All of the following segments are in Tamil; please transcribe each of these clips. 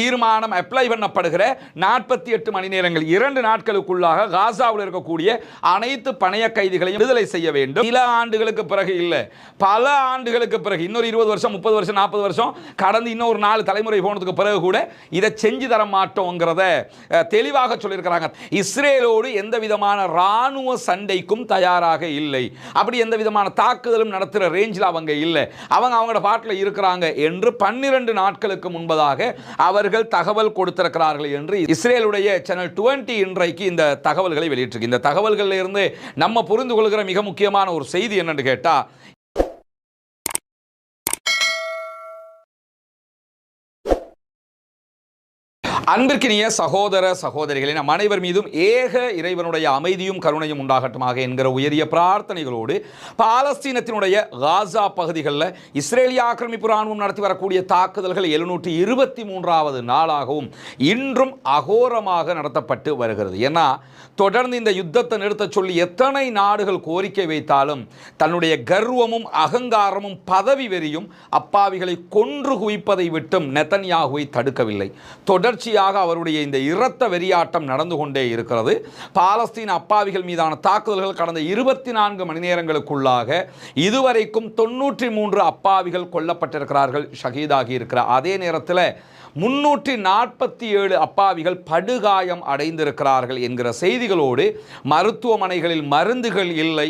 தீர்மானம் அப்ளை பண்ணப்படுகிற 48 மணி நேரங்கள் 2 நாட்களுக்குள்ளாக காசாவில் இருக்கக்கூடிய அனைத்து பணைய கைதிகளையும் விடுதலை செய்ய வேண்டும். சில ஆண்டுகளுக்கு பிறகு இல்ல, பல ஆண்டுகளுக்கு பிறகு, இன்னொரு 20 வருஷம் 30 வருஷம் 40 வருஷம் கடந்து இன்னொரு 4 தலைமுறை போனதுக்கு பிறகு கூட இதை செஞ்சு தர மாட்டோங்கிறத தெளிவாக சொல்லியிருக்கிறாங்க. இஸ்ரேலோடு எந்த விதமான ராணுவ சண்டைக்கும் தயாராக இல்லை, அப்படி எந்த விதமான தாக்குதலும் நடத்துகிற ரேஞ்சில் அவங்க இல்லை, அவங்களோட பாட்டில் இருக்கிறாங்க என்று 12 நாட்களுக்கு முன்பதாக அவர்கள் தகவல் கொடுத்திருக்கிறார்கள் என்று இஸ்ரேலுடைய சேனல் 20 இன்றைக்கு இந்த தகவல்களை வெளியிட்டிருக்கு. இந்த தகவல்களில் இருந்து நம்ம புரிந்து கொள்கிற மிக முக்கியமான ஒரு செய்தி என்னன்னு கேட்டா, அன்பிற்கினிய சகோதர சகோதரிகளே, நம் அனைவர் மீதும் ஏக இறைவனுடைய அமைதியும் கருணையும் உண்டாகட்டுமாக என்கிற உயரிய பிரார்த்தனைகளோடு பாலஸ்தீனத்தினுடைய காசா பகுதிகளில் இஸ்ரேலிய ஆக்கிரமிப்பு ராணுவம் நடத்தி வரக்கூடிய தாக்குதல்கள் 723வது நாளாகவும் இன்றும் அகோரமாக நடத்தப்பட்டு வருகிறது. ஏன்னா தொடர்ந்து இந்த யுத்தத்தை நிறுத்த சொல்லி எத்தனை நாடுகள் கோரிக்கை வைத்தாலும் தன்னுடைய கர்வமும் அகங்காரமும் பதவி வெறியும் அப்பாவிகளை கொன்று குவிப்பதை விட்டும் நெதன்யாகுவை தடுக்கவில்லை. தொடர்ச்சி அவருடைய இந்த இரத்த வெறியாட்டம் நடந்து கொண்டே இருக்கிறது. பாலஸ்தீன அப்பாவிகள் மீதான தாக்குதல்கள் கடந்த 24 மணி நேரங்களுக்குள்ளாக இதுவரைக்கும் 93 அப்பாவிகள் கொல்லப்பட்டிருக்கிறார்கள், ஷஹீதாகி இருக்கிறார். அதே நேரத்தில் 347 அப்பாவிகள் படுகாயம் அடைந்திருக்கிறார்கள் என்கிற செய்திகளோடு மருத்துவமனைகளில் மருந்துகள் இல்லை,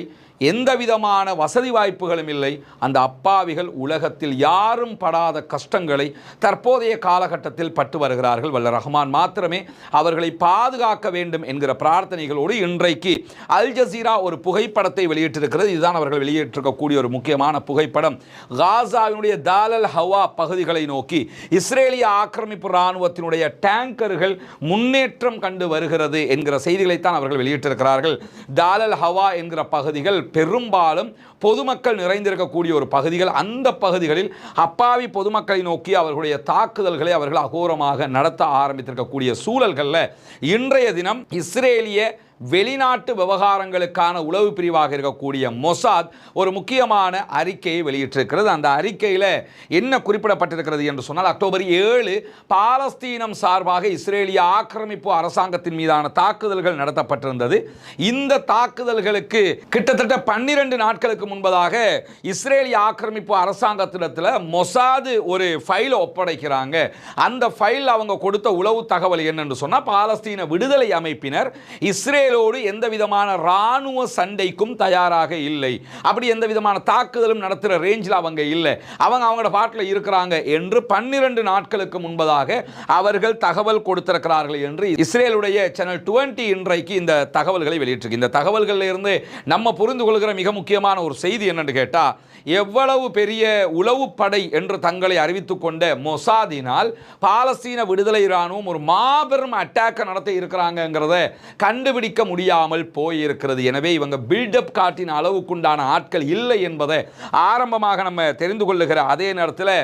எந்த விதமான வசதி வாய்ப்புகளும் இல்லை. அந்த அப்பாவிகள் உலகத்தில் யாரும் படாத கஷ்டங்களை தற்போதைய காலகட்டத்தில் பட்டு வருகிறார்கள். வல்ல ரஹ்மான் மாத்திரமே அவர்களை பாதுகாக்க வேண்டும் என்கிற பிரார்த்தனைகளோடு இன்றைக்கு அல் ஜசீரா ஒரு புகைப்படத்தை வெளியிட்டிருக்கிறது. இதுதான் அவர்கள் வெளியிட்டிருக்கக்கூடிய ஒரு முக்கியமான புகைப்படம். காசாவினுடைய தாலல் ஹவா பகுதிகளை நோக்கி இஸ்ரேலிய ஆக்கிரமிப்பு இராணுவத்தினுடைய டேங்கர்கள் முன்னேற்றம் கண்டு வருகிறது என்கிற செய்திகளைத்தான் அவர்கள் வெளியிட்டிருக்கிறார்கள். தாலல் ஹவா என்கிற பகுதிகள் பெரும்பாலும் பொதுமக்கள் நிறைந்திருக்கக்கூடிய ஒரு பகுதிகள். அந்த பகுதிகளில் அப்பாவி பொதுமக்களை நோக்கி அவர்களுடைய தாக்குதல்களை அவர்கள் அகோரமாக நடத்த ஆரம்பித்திருக்கக்கூடிய சூழல்களில் இன்றைய தினம் இஸ்ரேலிய வெளிநாட்டு விவகாரங்களுக்கான உளவு பிரிவாக இருக்கக்கூடிய மொசாத் ஒரு முக்கியமான அறிக்கையை வெளியிட்டிருக்கிறது. அந்த அறிக்கையில் என்ன குறிப்பிடப்பட்டிருக்கிறது என்று சொன்னால், அக்டோபர் 7 பாலஸ்தீனம் சார்பாக இஸ்ரேலிய ஆக்கிரமிப்பு அரசாங்கத்தின் மீதான தாக்குதல்கள் நடத்தப்பட்டிருந்தது. இந்த தாக்குதல்களுக்கு கிட்டத்தட்ட 12 நாட்களுக்கு முன்பதாக இஸ்ரேலிய ஆக்கிரமிப்பு அரசாங்கத்திடத்தில் மொசாது ஒரு ஃபைல் ஒப்படைக்கிறாங்க. அந்த ஃபைல் அவங்க கொடுத்த உளவு தகவல் என்னன்னு சொன்னால், பாலஸ்தீன விடுதலை அமைப்பினர் இஸ்ரேலோடு எந்த விதமான ராணுவ சண்டைக்கும் தயாராக இல்லை, அப்படி எந்த விதமான தாக்குதலும் நடத்துகிற ரேஞ்சில் அவங்க இல்லை, அவங்களோட பாட்டில் இருக்கிறாங்க என்று 12 நாட்களுக்கு முன்பதாக அவர்கள் தகவல் கொடுத்திருக்கிறார்கள் என்று இஸ்ரேலுடைய சேனல் 20 இன்றைக்கு இந்த தகவல்களை வெளியிட்டிருக்கு. இந்த தகவல்களில் இருந்து நம்ம புரிந்து கொள்கிற மிக முக்கியமான ஒரு செய்தி என்னன்னு கேட்டா, எவ்வளவு பெரிய உளவு படை என்று தங்களை அறிவித்துக் கொண்ட மொசாதினால் பாலஸ்தீன விடுதலை இராணுவம் ஒரு மாபெரும் அட்டாக் நடத்த இருக்கிறாங்கிறத கண்டுபிடிக்க முடியாமல் போயிருக்கிறது. எனவே இவங்க பில்டப் காட்டின அளவுக்குண்டான ஆட்கள் இல்லை என்பதை ஆரம்பமாக நம்ம தெரிந்து கொள்ளுகிற அதே நேரத்தில்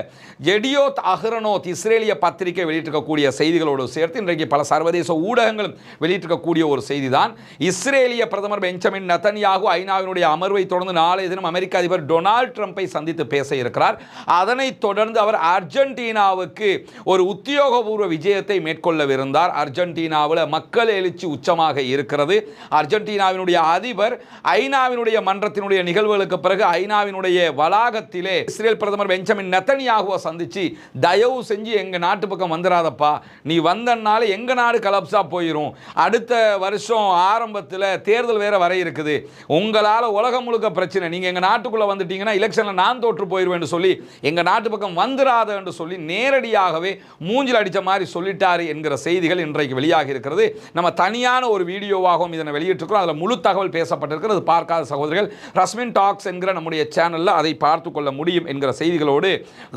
எடியோத் அஹ்ரோனோத் இஸ்ரேலிய பத்திரிகை வெளியிட்டிருக்கக்கூடிய செய்திகளோடு சேர்த்து இன்றைக்கு பல சர்வதேச ஊடகங்களும் வெளியிட்டிருக்கக்கூடிய ஒரு செய்தி தான். இஸ்ரேலிய பிரதமர் பெஞ்சமின் நெதன்யாகு ஐநாவினுடைய அமர்வை தொடர்ந்து நாளைய தினம் அமெரிக்க அதிபர் டொனால்ட் ட்ரம்பை சந்தித்து பேச இருக்கிறார். அதனைத் தொடர்ந்து அவர் அர்ஜென்டினாவுக்கு ஒரு உத்தியோகபூர்வ விஜயத்தை மேற்கொள்ளவிருந்தார். அர்ஜென்டினாவில் மக்கள் எழுச்சி உச்சமாக இருக்கிறது. அர்ஜென்டினாவினுடைய அதிபர் ஐநாவினுடைய மன்றத்தினுடைய நிகழ்வுகளுக்கு பிறகு ஐநாவினுடைய வளாகத்திலே இஸ்ரேல் பிரதமர் பெஞ்சமின் நெதன்யாகுவை சந்திச்சு, தயவு செஞ்சு எங்க நாட்டு பக்கம் வந்துடாதப்பா, நீ வந்தனால எங்க நாடு கலப்ஸா போயிடும், அடுத்த வருஷம் ஆரம்பத்தில் தேர்தல் வேற வர இருக்குது, உங்களால் உலகம் முழுக்க பிரச்சனை, நீங்க எங்க நாட்டுக்குள்ள வந்துட்டீங்கன்னா எலெக்ஷன்ல நான் தோற்று போயிருவேன் சொல்லி எங்க நாட்டு பக்கம் வந்துடாத என்று சொல்லி நேரடியாகவே மூஞ்சில் அடிச்ச மாதிரி சொல்லிட்டாரு என்கிற செய்திகள் இன்றைக்கு வெளியாகி இருக்கிறது. நம்ம தனியான ஒரு வீடியோவாகவும் இதனை வெளியிட்டிருக்கிறோம். அதில் முழு தகவல் பேசப்பட்டிருக்கிறது. பார்க்காத சகோதரர்கள் ரஸ்மின் டாக்ஸ் என்கிற நம்முடைய சேனலில் அதை பார்த்து கொள்ள முடியும் என்கிற செய்திகளோடு,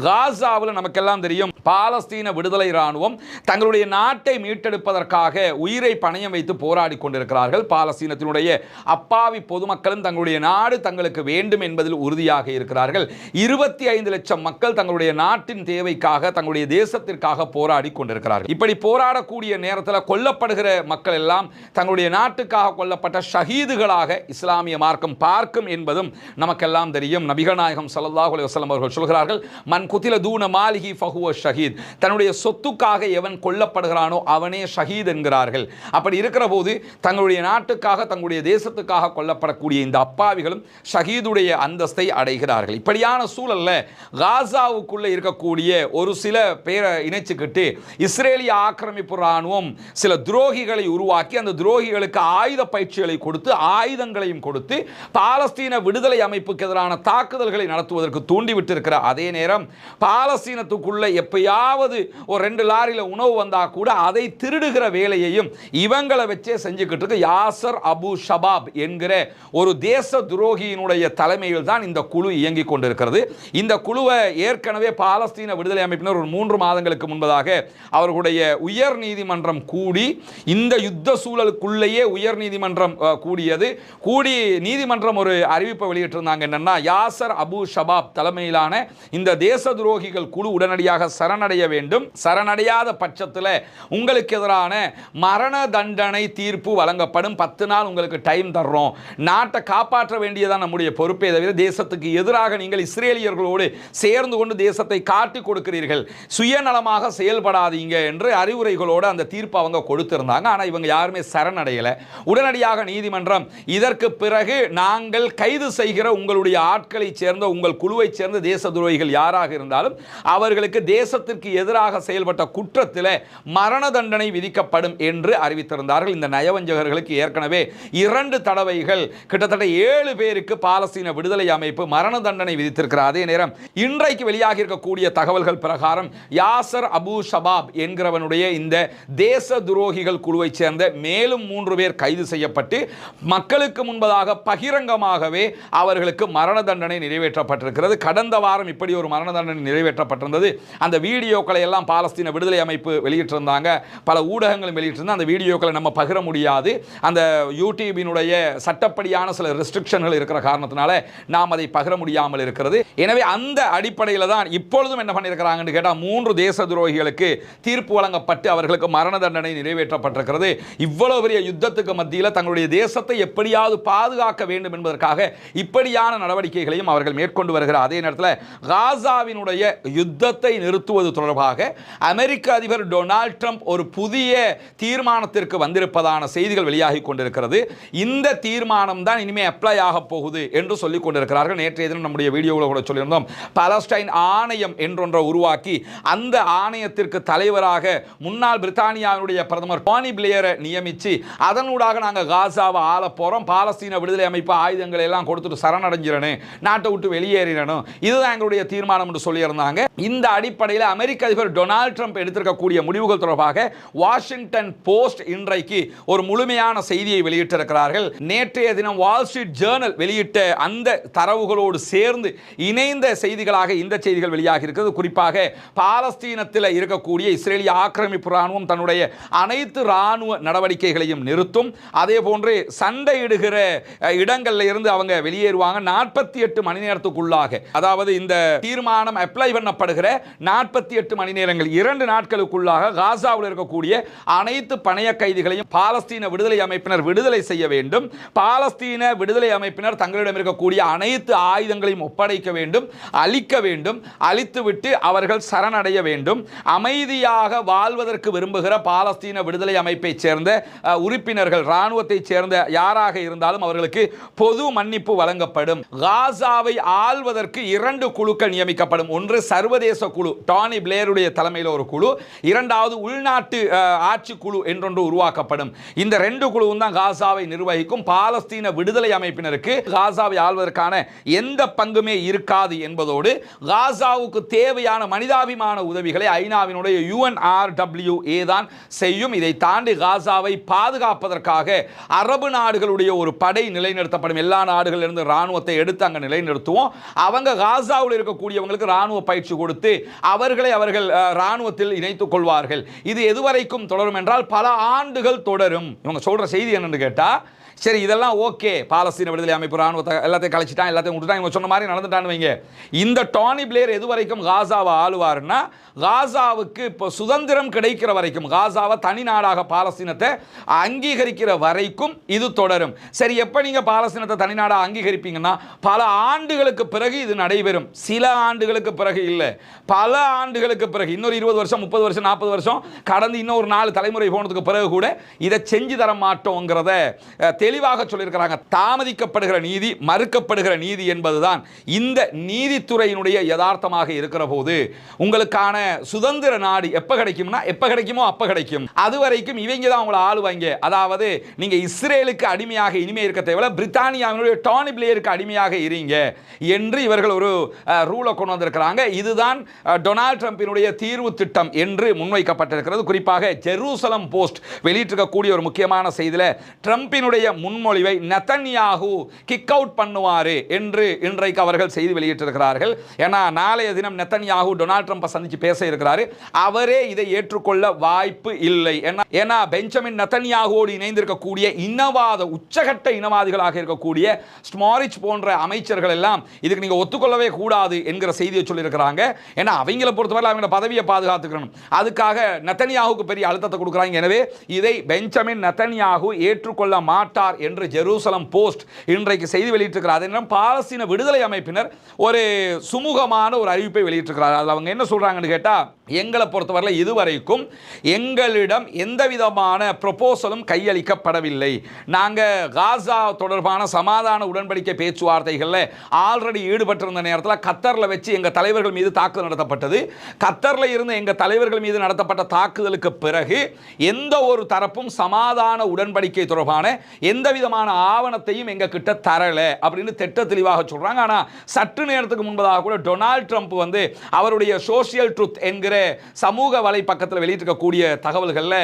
காசாவில் நமக்கெல்லாம் தெரியும் பாலஸ்தீன விடுதலை இராணுவம் தங்களுடைய நாட்டை மீட்டெடுப்பதற்காக உயிரை பணயம் வைத்து போராடி கொண்டிருக்கிறார்கள். பாலஸ்தீனத்தினுடைய அப்பாவி பொதுமக்களும் தங்களுடைய நாடு தங்களுக்கு வேண்டும் என்பதில் உறுதியாக இருக்கிறார்கள். 25 லட்சம் மக்கள் தங்களுடைய நாட்டின் தேவைக்காக தங்களுடைய தேசத்திற்காக போராடி கொண்டிருக்கிறார்கள். இப்படி போராடக்கூடிய நேரத்தில் கொல்லப்படுகிற மக்கள் எல்லாம் தங்களுடைய நாட்டுக்காக கொல்லப்பட்ட ஷஹீதுகளாக இஸ்லாமிய மார்க்கம் பார்க்கும் என்பதும் நமக்கெல்லாம் தெரியும். நபிகள் நாயகம் ஸல்லல்லாஹு அலைஹி வஸல்லம் அவர்கள் சொல்கிறார்கள், மன் குதில தூன மாலிஹி ஃபஹுவ ஷஹீத். தன்னுடைய சொத்துக்காக எவன் கொல்லப்படுகிறானோ அவனே ஷஹீத் என்கிறார்கள். அப்படி இருக்கிற போது தங்களுடைய நாட்டுக்காக தங்களுடைய தேசத்துக்காக கொல்லப்படக்கூடிய இந்த அப்பாவிகளும் ஷஹீதுடைய அந்தஸ்தை அடைகிறார்கள். இப்படியான சூழல்ல காசாவுக்குள்ள இருக்கக்கூடிய ஒரு சில பேரை இணைச்சுக்கிட்டு இஸ்ரேலிய ஆக்கிரமிப்பு ராணுவம் சில துரோகிகளை உருவாக்கி அந்த துரோகிகளுக்கு ஆயுத பயிற்சிகளை கொடுத்து ஆயுதங்களையும் கொடுத்து பாலஸ்தீன விடுதலை அமைப்புக்கு எதிரான தாக்குதல்களை நடத்துவதற்கு தூண்டிவிட்டு இருக்கிற அதே நேரம் பாலஸ்தீனத்துக்குள்ள எப்பயாவது ஒரு 2 லாரியில உணவு வந்தா கூட அதை திருடுகிற வேலையையும் இவங்களை வச்சே செஞ்சுக்கிட்டு இருக்கு யாசர் அபு ஷபாப் என்கிற ஒரு தேச துரோகியினுடைய தலைமையில் தான் இந்த குழு இயங்கிக் கொண்டிருக்கிறது. இந்த குழுவை ஏற்கனவே பாலஸ்தீன விடுதலை அமைப்பினர் ஒரு 3 மாதங்களுக்கு முன்பதாக அவர்களுடைய உயர் நீதிமன்றம் கூடி இந்த யுத்த சூழலுக்குள்ளேயே உயர் நீதிமன்றம் கூடி நீதிமன்றம் ஒரு அறிவிப்பை வெளியிட்டிருந்தாங்க. என்னன்னா, யாசர் அபு ஷபாப் தலைமையிலான இந்த தேச துரோகிகள் குழு உடனடியாக சரணடைய வேண்டும். சரணடையாத பட்சத்தில் உங்களுக்கு எதிரான மரண தண்டனை தீர்ப்பு வழங்கப்படும். 10 நாள் உங்களுக்கு டைம் தர்றோம். நாட்டை காப்பாற்ற வேண்டியதான் நம்முடைய பொறுப்பே தவிர தேசத்துக்கு எதிராக நீங்கள் இஸ்ரேலியர்களோடு சேர்ந்து கொண்டு தேசத்தை காட்டிக் கொடுக்கிறீர்கள், சுயநலமாக செயல்படாதீங்க என்று அறிவுரைகளோடு அந்த தீர்ப்பு அவங்க கொடுத்திருந்தாங்க. ஆனால் இவங்க யாருமே சரணடையலை. உடனடியாக நீதிமன்றம் இதற்கு பிறகு நாங்கள் கைது செய்கிற உங்களுடைய ஆட்களை சேர்ந்த உங்கள் குழுவை சேர்ந்த தேச துரோகிகள் யாராக இருந்தாலும் அவர்களுக்கு தேசத்திற்கு எதிராக செயல்பட்ட குற்றத்தில் மரண தண்டனை விதிக்கப்படும் என்று அறிவித்திருந்தார்கள். இந்த நயவஞ்சகர்களுக்கு ஏற்கனவே 2 தடவைகள் கிட்டத்தட்ட 7 பேருக்கு பாலஸ்தீன விடுதலை அமைப்பு மரண தண்டனை விதித்திருக்கிறார். அதே நேரம் இன்றைக்கு வெளியாகி இருக்கக்கூடிய தகவல்கள் பிரகாரம் யாசர் அபு ஷபாப் என்கிறவனுடைய இந்த தேச துரோகிகள் குழுவை சேர்ந்த மேலும் 3 பேர் கைது செய்யப்பட்டு மக்களுக்கு முன்பதாக பகிரங்கமாகவே அவர்களுக்கு மரண தண்டனை நிறைவேற்றப்பட்டிருக்கிறது. கடந்த வாரம் இப்படி ஒரு மரண தண்டனை நிறைவேற்றப்பட்டிருந்தது. அந்த வீடியோக்களை எல்லாம் பாலஸ்தீன விடுதலை அமைப்பு வெளியிட்டிருந்தாங்க, பல ஊடகங்களும் வெளியிட்டிருந்தாங்க. அந்த வீடியோக்களை நம்ம பகிர முடியாது, அந்த யூடியூபினுடைய சட்டப்படியான சில ரெஸ்ட்ரிக்ஷன்கள் இருக்கிற காரணத்தினால நாம் அதை பகிர முடியாமல் இருக்கிறது. எனவே அந்த அடிப்படையில் தான் இப்பொழுதும் என்ன பண்ணியிருக்கிறாங்கன்னு கேட்டால் 3 தேச துரோகிகளுக்கு தீர்ப்பு வழங்கப்பட்டு அவர்களுக்கு மரண தண்டனை நிறைவேற்றப்பட்டிருக்கிறது. இவ்வளவு பெரிய யுத்தத்துக்கு மத்தியில் தங்களுடைய தேசத்தை எப்படியாவது பாதுகாக்க வேண்டும் என்பதற்காக இப்படியான நடவடிக்கைகளையும் அவர்கள் மேற்கொண்டு வருகிற அதே நேரத்தில் காசாவினுடைய யுத்தத்தை நிறுத்துவது தொடர்பாக அமெரிக்க அதிபர் டொனால்ட் ட்ரம்ப் ஒரு புதிய தீர்மானத்திற்கு வந்திருப்பதான செய்திகள் வெளியாகி கொண்டிருக்கிறது. இந்த தீர்மானம் தான் இனிமேல் அப்ளை ஆக போகுது என்று சொல்லிக் கொண்டிருக்கிறார்கள். நேற்றைய தினம் நம்முடைய வீடியோவில் கூட சொல்லியிருந்தோம், பாலஸ்டைன் ஆணையம் என்றொன்றை உருவாக்கி அந்த ஆணையத்திற்கு தலைவராக முன்னாள் பிரித்தானியாவுடைய பிரதமர் டோனி பிளேயரை நியமித்து அதனூடாக நாங்கள் காசாவை ஆள போகிறோம், பாலஸ்தீன விடுதலை அமைப்பு ஆயுதங்களை எல்லாம் கொடுத்துட்டு சரணடைஞ்சிடணும், நாட்டை விட்டு வெளியேறிடணும், இதுதான் எங்களுடைய தீர்மானம் என்று சொல்லியிருந்தாங்க. இந்த அடிப்படையில் அமெரிக்க அதிபர் டொனால்ட் ட்ரம்ப் எடுத்திருக்கக்கூடிய முடிவுகள் தொடர்பாக வாஷிங்டன் போஸ்ட் இன்றைக்கு ஒரு முழுமையான செய்தியை வெளியிட்டிருக்கிறார்கள். நேற்றைய தினம் வால் ஸ்ட்ரீட் ஜேர்னல் வெளியிட்ட அந்த தரவுகளோடு சேர்ந்து இணைந்த செய்திகளாக இந்த செய்திகள் வெளியாகி இருக்கிறது. குறிப்பாக பாலஸ்தீனத்தில் இருக்கக்கூடிய இஸ்ரேலிய ஆக்கிரமிப்பு ராணுவம் தன்னுடைய அனைத்து ராணுவ நடவடிக்கைகளையும் நிறுத்தும், அதே போன்று சண்டையிடுகிற இடங்கள்ல இருந்து அவங்க வெளியேறுவாங்க 48 மணி நேரத்துக்குள்ளாக. அதாவது இந்த தீர்மானம் அப்ளை பண்ணப்படுகிற 48 மணி நேரங்கள் 2 நாட்களுக்குள்ளாக காசாவில் இருக்கக்கூடிய அனைத்து பணைய கைதிகளையும் பாலஸ்தீன விடுதலை அமைப்பினர் விடுதலை செய்ய வேண்டும். பாலஸ்தீன விடுதலை அமைப்பினர் தங்களிடம் இருக்கக்கூடிய அனைத்து ஆயுதங்களையும் ஒப்படைக்க வேண்டும், அழிக்க வேண்டும், அழித்துவிட்டு அவர்கள் சரணடைய வேண்டும். அமைதியாக வாழ்வதற்கு விரும்புகிற பாலஸ்தீன விடுதலை அமைப்பை சேர்ந்த உறுப்பினர்கள் ராணுவத்தை சேர்ந்த யாராக இருந்தாலும் அவர்களுக்கு பொது மன்னிப்பு வழங்கப்படும். காசாவை ஆள்வதற்கு 2 குழுக்கள் நியமிக்கப்படும். ஒன்று சர்வதேச குழு, டோனி பிளேயருடைய தலைமையில் ஒரு குழு, இரண்டாவது உள்நாட்டு ஆட்சி குழு என்றொன்று உருவாக்கப்படும். இந்த 2 குழுவும் தான் காசாவை நிர்வகிக்கும். பாலஸ்தீன விடுதலை அமைப்பினருக்கு காசாவை ஆள்வதற்கான எந்த பங்குமே இருக்காது என்பதோடு காசாவுக்கு தேவையான மனிதாபிமான உதவிகளை ஐநாவினுடைய UNRWA தான் செய்யும். இதை தாண்டி காசாவை பாதுகாப்பதற்காக அரபு நாடுகளுடைய ஒரு படை நிலைநிறுத்தப்படும். எல்லா நாடுகளிலிருந்து ராணுவத்தை எடுத்து அங்கே நிலைநிறுத்துவோம். அவங்க காசாவில் இருக்கக்கூடியவங்களுக்கு ராணுவ பயிற்சி கொடுத்து அவர்களை அவர்கள் ராணுவத்தில் இணைத்துக் கொள்வார்கள். இது எதுவரைக்கும் தொடரும் என்றால் பல ஆண்டுகள் தொடரும். இவங்க சொல்ற செய்தி என்னன்னு கேட்டா, சரி இதெல்லாம் ஓகே, பாலஸ்தீன விடுதலை அமைப்பு ராணுவத்தை எல்லாத்தையும் கழிச்சிட்டான், எல்லாத்தையும் விட்டுட்டான், இவங்க சொன்ன மாதிரி நடந்துட்டான்னு வைங்க. இந்த டானி பிளேர் எது வரைக்கும் காசாவை ஆளுவாருன்னா, காசாவுக்கு இப்போ சுதந்திரம் கிடைக்கிற வரைக்கும், காசாவை தனி நாடாக பாலஸ்தீனத்தை அங்கீகரிக்கிற வரைக்கும் இது தொடரும். சரி, எப்போ நீங்கள் பாலஸ்தீனத்தை தனி நாடாக அங்கீகரிப்பீங்கன்னா பல ஆண்டுகளுக்கு பிறகு இது நடைபெறும். சில ஆண்டுகளுக்கு பிறகு இல்லை, பல ஆண்டுகளுக்கு பிறகு, இன்னொரு 20 வருஷம் 30 வருஷம் 40 வருஷம் கடந்து இன்னொரு 4 தலைமுறை போனதுக்கு பிறகு கூட இதை செஞ்சு தர மாட்டோங்கிறத தெளிவாக சொல்லியிருக்கிறாங்க. தாமதிக்கப்படுகிற நீதி, மறுக்கப்படுகிற நீதி என்பதுதான் இந்த நீதித்துறையினுடைய யதார்த்தமாக இருக்கிற போது உங்களுக்கான சுதந்திர நாடு எப்ப கிடைக்கும்னா, எப்ப கிடைக்குமோ அப்ப கிடைக்கும். அது வரைக்கும் இவங்க தான் உங்களை ஆளுவாங்க. அதாவது நீங்க இஸ்ரேலுக்கு அடிமையாக இனிமே இருக்க தேவையில்ல, பிரித்தானியாவினுடைய டானி பிளேயருக்கு அடிமையாக இருங்க என்று இவர்கள் ஒரு ரூலை கொண்டு வந்திருக்கிறாங்க. இதுதான் டொனால்ட் ட்ரம்பினுடைய தீர்வு திட்டம் என்று முன்வைக்கப்பட்டிருக்கிறது. குறிப்பாக ஜெருசலம் போஸ்ட் வெளியிட்டிருக்கக்கூடிய ஒரு முக்கியமான செய்தியில் ட்ரம்பினுடைய முன்மொழிவை நெதன்யாகு கிக் அவுட் பண்ணுவாரு என்று இன்றைக்கு அவர்கள் செய்தி வெளியிட்டிருக்கிறார்கள். ஏன்னா நாளைய தினம் நெதன்யாகு டொனால்ட் ட்ரம்பை சந்திச்சு பேச இருக்கிறாரு. அவரே இதை ஏற்றுக்கொள்ள வாய்ப்பு இல்லை. ஏன்னா பெஞ்சமின் நெதன்யாகுவோடு இணைந்திருக்கக்கூடிய இனவாத உச்சகட்ட இனவாதிகளாக இருக்கக்கூடிய ஸ்மாரிச் போன்ற அமைச்சர்கள் எல்லாம் இதுக்கு நீங்க ஒத்துக்கொள்ளவே கூடாது என்கிற செய்தியை சொல்லியிருக்கிறாங்க. ஏன்னா அவங்கள பொறுத்தவரை அவங்க பதவியை பாதுகாத்துக்கணும், அதுக்காக நெதன்யாகுக்கு பெரிய அழுத்தத்தை கொடுக்குறாங்க. எனவே இதை பெஞ்சமின் நெதன்யாகு ஏற்றுக்கொள்ள மாட்டார் என்று ஜெருசலம் போஸ்ட் இன்றைக்கு செய்தி வெளியிட்டிருக்கிறார். அதே நேரம் பாலஸ்தீன விடுதலை அமைப்பினர் ஒரு சுமூகமான ஒரு அறிவிப்பை வெளியிட்டிருக்கிறார். அதில் அவங்க என்ன சொல்றாங்கன்னு கேட்டா, எங்களை பொறுத்தவரை இதுவரைக்கும் எங்களிடம் எந்த விதமான ப்ரொபோசலும் கையளிக்கப்படவில்லை. நாங்கள் காசா தொடர்பான சமாதான உடன்படிக்கை பேச்சுவார்த்தைகளில் ஆல்ரெடி ஈடுபட்டிருந்த நேரத்தில் கத்தரில் வச்சு எங்கள் தலைவர்கள் மீது தாக்குதல் நடத்தப்பட்டது. கத்தரில் இருந்து எங்கள் தலைவர்கள் மீது நடத்தப்பட்ட தாக்குதலுக்கு பிறகு எந்த ஒரு தரப்பும் சமாதான உடன்படிக்கை தொடர்பான எந்த விதமான ஆவணத்தையும் எங்க கிட்ட தரல அப்படின்னு திட்ட தெளிவாக சொல்றாங்க. ஆனா சற்று நேரத்துக்கு முன்பதாக கூட டொனால்ட் ட்ரம்ப் வந்து அவருடைய சோசியல் ட்ரூத் என்கிற சமூக வலைப்பக்கத்தில் வெளியிட்டிருக்கக்கூடிய தகவல்கள்ல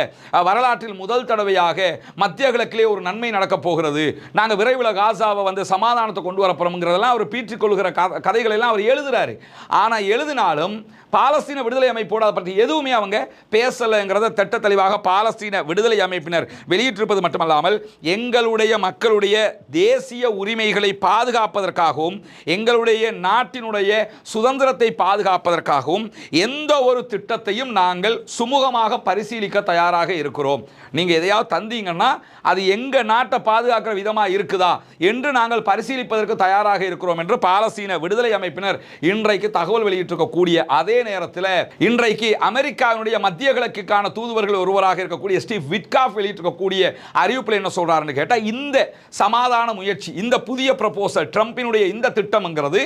வரலாற்றில் முதல் தடவையாக மத்திய கிழக்கிலே ஒரு நன்மை நடக்க போகிறது, நாங்க விரைவில் காசாவை வந்து சமாதானத்தை கொண்டு வர போறோம்ங்கிறதெல்லாம் அவர் பீற்றிக் கொள்கிற கதைகள் எல்லாம் அவர் எழுதுறாரு. ஆனா எழுதினாலும் பாலஸ்தீன விடுதலை அமைப்போடு அதை பற்றி எதுவுமே அவங்க பேசலைங்கிறத திட்ட தெளிவாக பாலஸ்தீன விடுதலை அமைப்பினர் வெளியிட்டிருப்பது மட்டுமல்லாமல், எங்களுடைய மக்களுடைய தேசிய உரிமைகளை பாதுகாப்பதற்காகவும் எங்களுடைய நாட்டினுடைய சுதந்திரத்தை பாதுகாப்பதற்காகவும் எந்த ஒரு திட்டத்தையும் நாங்கள் சுமூகமாக பரிசீலிக்க தயாராக இருக்கிறோம். நீங்க எதையாவது தந்தீங்கன்னா அது எங்க நாட்டை பாதுகாக்கிற விதமா இருக்குதா என்று நாங்கள் பரிசீலிப்பதற்கு தயாராக இருக்கிறோம் என்று பாலஸ்தீன விடுதலை அமைப்பினர் இன்றைக்கு தகவல் வெளியிட்டிருக்கக்கூடிய அதே நேரத்தில் இன்றைக்கு அமெரிக்காவினுடைய மத்திய கிழக்குக்கான தூதுவர்கள் ஒருவராக இருக்கக்கூடிய ஸ்டீவ் விட்காஃப் வெளியிட்டிருக்கக்கூடிய அறிவிப்பில் என்ன சொல்றாருன்னு கேட்டா, இந்த சமாதான முயற்சி, இந்த புதிய ப்ரொபோசல், ட்ரம்பினுடைய இந்த திட்டம்ங்கிறது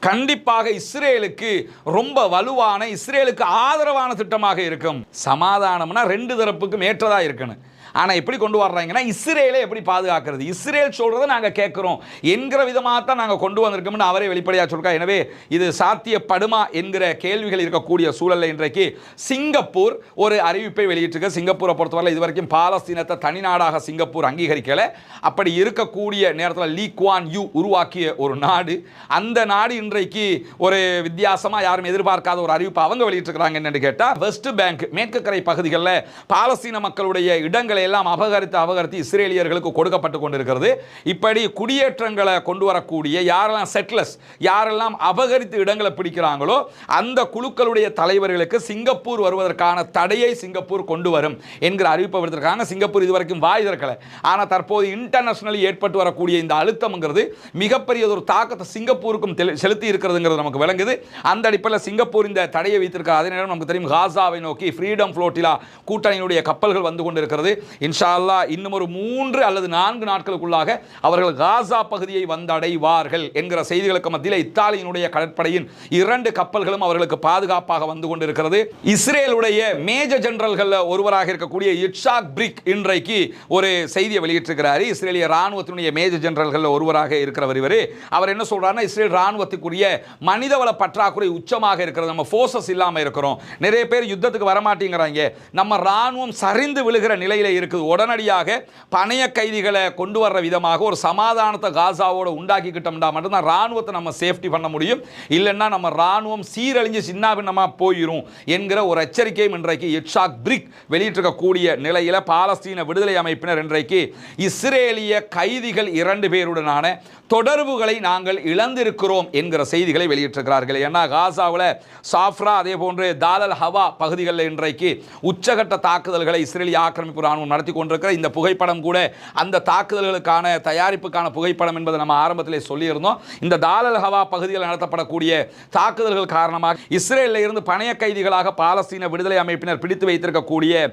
கண்டிப்பாக இஸ்ரேலுக்கு ரொம்ப வலுவான, இஸ்ரேலுக்கு ஆதரவான திட்டமாக இருக்கும். சமாதானம்னா ரெண்டு தரப்புக்கும் ஏற்றதா இருக்கணும். ஆனால் எப்படி கொண்டு வர்றாங்கன்னா, இஸ்ரேலை எப்படி பாதுகாக்கிறது, இஸ்ரேல் சொல்றதை நாங்கள் கேட்குறோம் என்கிற விதமாக தான் நாங்கள் கொண்டு வந்திருக்கோம்னு அவரே வெளிப்படையாக சொல்றார். எனவே இது சாத்தியப்படுமா என்கிற கேள்விகள் இருக்கக்கூடிய சூழலில் இன்றைக்கு சிங்கப்பூர் ஒரு அறிவிப்பை வெளியிட்டிருக்க. சிங்கப்பூரை பொறுத்தவரை இதுவரைக்கும் பாலஸ்தீனத்தை தனி நாடாக சிங்கப்பூர் அங்கீகரிக்கலை. அப்படி இருக்கக்கூடிய நேரத்தில் லீ குவான் யூ உருவாக்கிய ஒரு நாடு, அந்த நாடு இன்றைக்கு ஒரு வித்தியாசமாக யாரும் எதிர்பார்க்காத ஒரு அறிவிப்பு அவங்க வெளியிட்டிருக்கிறாங்க. என்னன்னு கேட்டால், வெஸ்ட் பேங்க் மேற்கு கரை பகுதிகளில் பாலஸ்தீன மக்களுடைய இடங்களை எல்லாம் அபகரித்து இஸ்ரேலியர்களுக்கு கொடுக்கப்பட்டு கொண்டிருக்கிறது. இப்படி குடியேற்றங்களை கொண்டு வரக்கூடிய யாரெல்லாம் செட்லர்ஸ், யாரெல்லாம் அபகரித்து இடங்களை பிடிக்கிறாங்களோ அந்த குழுக்களுடைய தலைவர்களுக்கு சிங்கப்பூர் வருவதற்கான தடையை சிங்கப்பூர் கொண்டு வரும் என்கிற அறிவிப்பை விடுத்திருக்காங்க. சிங்கப்பூர் இதுவரைக்கும் வாய் திறக்கலை. ஆனால் தற்போது இன்டர்நேஷனலி ஏற்பட்டு வரக்கூடிய இந்த அழுத்தம்ங்கிறது மிகப்பெரிய ஒரு தாக்கத்தை சிங்கப்பூருக்கும் செலுத்தி இருக்கிறதுங்கிறது நமக்கு விளங்குது. அந்த அடிப்படையில் சிங்கப்பூர் இந்த தடையை வைத்திருக்கிறார். அதே நேரம் நமக்கு தெரியும், காசாவை நோக்கி ஃப்ரீடம் ஃப்ளோட்டிலா கூட்டணியினுடைய கப்பல்கள் வந்து கொண்டிருக்கிறது. இன்ஷா அல்லாஹ் இன்னும் ஒரு 3 அல்லது 4 நாட்களுக்குள்ளாக அவர்கள் காசா பகுதியை வந்தடைவார்கள் என்கிற செய்திகளுக்கு மத்தியில் இத்தாலியினுடைய கடற்படையின் 2 கப்பல்களும் அவர்களுக்கு பாதுகாப்பாக வந்து கொண்டிருக்கிறது. இஸ்ரேலுடைய மேஜர் ஜெனரல்கள் ஒருவராக இருக்கக்கூடிய இட்சாக் பிரிக் இன்றைக்கு ஒரு செய்தியை வெளியிட்டிருக்கிறார். இஸ்ரேலிய ராணுவத்தினுடைய மேஜர் ஜெனரல்கள் ஒருவராக இருக்கிறவர் இவர். அவர் என்ன சொல்றாருன்னா, இஸ்ரேல் ராணுவத்துக்குரிய மனிதவள பற்றாக்குறை உச்சமாக இருக்கிறது, நம்ம ஃபோர்ஸஸ் இல்லாமல் இருக்கிறோம், நிறைய பேர் யுத்தத்துக்கு வரமாட்டேங்கிறாங்க, நம்ம ராணுவம் சரிந்து விழுகிற நிலையில் இருக்குது. உடனடியாக பணைய கைதிகளை கொண்டு வர்ற விதமாக ஒரு சமாதானத்தை காசாவோட உண்டாக்கிக்கிட்டோம்னா மட்டும்தான் ராணுவத்தை நம்ம சேஃப்டி பண்ண முடியும். இல்லைன்னா நம்ம ராணுவம் சீரழிஞ்சு சின்னாபின்னமாக போயிடும் என்கிற ஒரு எச்சரிக்கையும் இன்றைக்கு இட்சாக் பிரிக் வெளியிட்டிருக்கக்கூடிய நிலையில் பாலஸ்தீன விடுதலை அமைப்பினர் இன்றைக்கு இஸ்ரேலிய கைதிகள் 2 பேருடனான தொடர்புகளை நாங்கள் இழந்திருக்கிறோம் என்கிற செய்திகளை வெளியிட்டிருக்கிறார்கள். ஏன்னா காசாவில் சாஃப்ரா அதே போன்று தாலல் ஹவா பகுதிகளில் இன்றைக்கு உச்சகட்ட தாக்குதல்களை இஸ்ரேலிய ஆக்கிரமிப்பு ராணுவம் நடத்தி கொண்டிருக்கிற இந்த புகைப்படம் கூட அந்த தாக்குதல்களுக்கான தயாரிப்புக்கான புகைப்படம் என்பதை நம்ம ஆரம்பத்திலே சொல்லியிருந்தோம். இந்த தாலல் ஹவா பகுதியில் நடத்தப்படக்கூடிய தாக்குதல்கள் காரணமாக இஸ்ரேலில் இருந்து பணைய கைதிகளாக பாலஸ்தீன விடுதலை அமைப்பினர் பிடித்து வைத்திருக்கக்கூடிய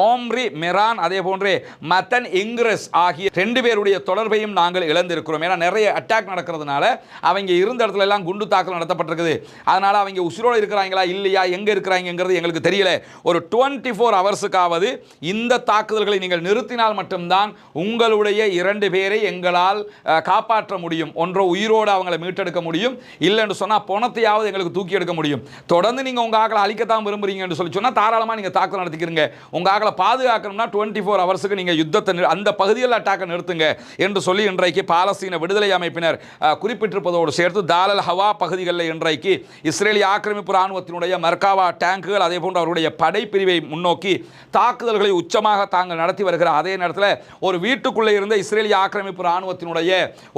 ஓம்ரி மெரான் அதே போன்று மத்தன் இங்கிரஸ் ஆகிய 2 பேருடைய தொடர்பையும் நாங்கள் இழந்திருக்கிறோம். ஏன்னா நிறைய அட்டாக் நடக்கிறதுனால அவங்க இருந்த இடத்துல எல்லாம் குண்டு தாக்குதல் நடத்தப்பட்டிருக்குது. அதனால அவங்க உயிரோடு இருக்கிறாங்களா இல்லையா எங்க இருக்கிறாங்கிறது எங்களுக்கு தெரியல. ஒரு 24 ஹவர்ஸுக்காவது இந்த தாக்குதல்களை நீங்கள் நிறுத்தினால் மட்டும்தான் உங்களுடைய 2 பேரை எங்களால் காப்பாற்ற முடியும். ஒன்றோ உயிரோடு அவங்களை மீட்டெடுக்க முடியும், இல்லைன்னு சொன்னால் பணத்தையாவது எங்களுக்கு தூக்கி எடுக்க முடியும். தொடர்ந்து நீங்கள் உங்கள் ஆக்களை அழிக்கத்தான் விரும்புறீங்கன்னு சொல்லி சொன்னால் தாராளமாக நீங்கள் தாக்குதல் நடத்திக்கிறீங்க. உங்கள் ஆக்களை பாதுகாக்கணும்னா 24 ஹவர்ஸுக்கு நீங்கள் யுத்தத்தை அந்த பகுதியில் அட்டாக்கை நிறுத்துங்க என்று சொல்லி இன்றைக்கு பாலஸ்தீன விடுதலை அமைப்பினர் குறிப்பிட்டிருப்பதோடு சேர்த்து தாலல் ஹவா பகுதிகளில் இன்றைக்கு இஸ்ரேலிய ஆக்கிரமிப்பு ராணுவத்தினுடைய மர்காவா டேங்குகள் அதே போன்று அவருடைய படைப்பிரிவை முன்னோக்கி தாக்குதல்களை உச்சமாக தாங்கள் நடத்தி வருகிற அதே நேரத்தில் ஒரு வீட்டுக்குள்ளே இருந்த இஸ்ரேலிய ஆக்கிரமிப்பு ராணுவத்தினுடைய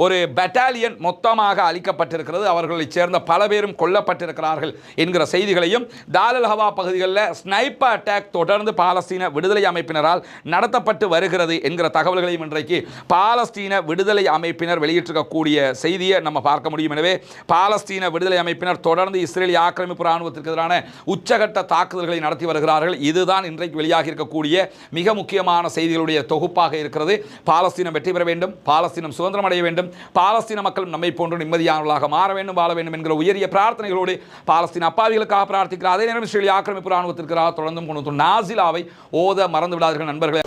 ஒரு பெட்டாலியன் மொத்தமாக அழிக்கப்பட்டிருக்கிறது. அவர்களைச் சேர்ந்த பல பேரும் கொல்லப்பட்டிருக்கிறார்கள் என்கிற செய்திகளையும் தாலல் ஹவா பகுதிகளில் ஸ்னைப்பர் அட்டாக் தொடர்ந்து பாலஸ்தீன விடுதலை அமைப்பினரால் நடத்தப்பட்டு வருகிறது என்கிற தகவல்களையும் இன்றைக்கு பாலஸ்தீன விடுதலை அமைப்பினர் வெளியிட்டிருக்கக்கூடிய செய்தியை நம்ம பார்க்க முடியும். எனவே பாலஸ்தீன விடுதலை அமைப்பினர் தொடர்ந்து இஸ்ரேலிய ஆக்கிரமிப்பு ராணுவத்திற்கு எதிரான உச்சகட்ட தாக்குதல்களை நடத்தி வருகிறார்கள். இதுதான் இன்றைக்கு வெளியாகி இருக்கக்கூடிய மிக முக்கியமான செய்திகளுடைய தொகுப்பாக இருக்கிறது. பாலஸ்தீனம் வெற்றி பெற வேண்டும், பாலஸ்தீனம் சுதந்திரம் அடைய வேண்டும், பாலஸ்தீன மக்களும் நம்மை போன்று நிம்மதியானவர்களாக மாற வேண்டும், வாழ வேண்டும் என்கிற உயரிய பிரார்த்தனைகளோடு பாலஸ்தீன அப்பாவிகளுக்காக பிரார்த்திக்கிறார். அதே நேரம் இஸ்ரேலிய ஆக்கிரமிப்பு ராணுவத்திற்கு தொடர்ந்தும் கொண்டு நாசிலாவை ஓத மறந்து விடாதீர்கள் நண்பர்களே.